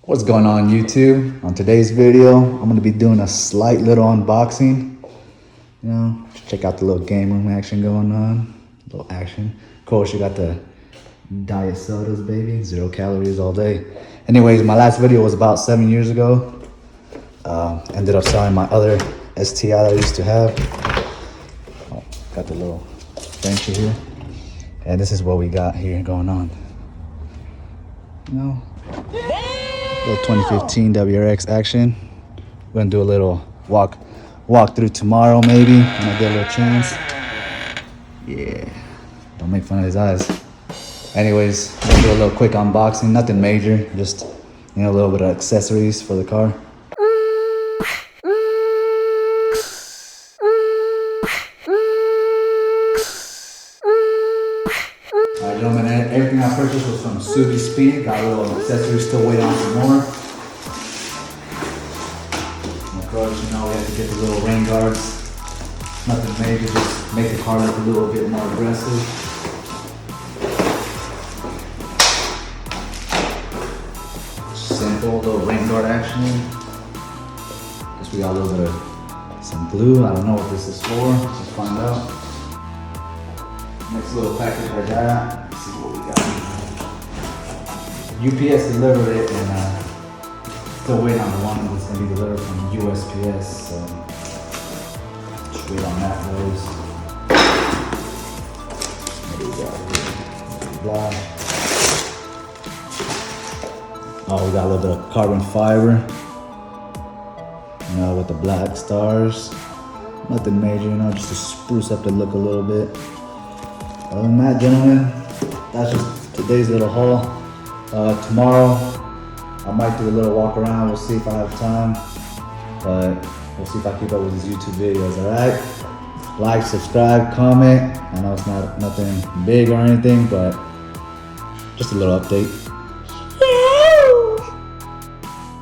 What's going on YouTube? On today's video, I'm gonna be doing a slight little unboxing. You know, check out the little game room action going on. A little action. Of course, you got the diet sodas, baby. 0 calories all day. Anyways, my last video was about 7 years ago. Ended up selling my other STI that I used to have. Oh, got the little Frenchie here. And this is what we got here going on. You know, little 2015 WRX action. We're gonna do a little walk through tomorrow maybe when I get a little chance. Yeah, don't make fun of his eyes. Anyways, I'm gonna do a little quick unboxing, nothing major, just a little bit of accessories for the car. Alright gentlemen, everything I purchased was from Subi Speed. Got a little accessories, still waiting on some more. And of course, we had to get the little rain guards. Nothing major, just make the car look a little bit more aggressive. Simple little rain guard action. Guess we got a little bit of some glue. I don't know what this is for. Let's find out. Next little package I got. Let's see what we got. UPS delivered it, and still waiting on the one that's gonna be delivered from USPS. So just wait on that, boys. What do we got here? Blah. Oh, we got a little bit of carbon fiber. With the black stars. Nothing major, just to spruce up the look a little bit. Other than that, gentlemen, that's just today's little haul. Tomorrow, I might do a little walk around. We'll see if I have time. But we'll see if I keep up with these YouTube videos, alright? Like, subscribe, comment. I know it's not nothing big or anything, but just a little update.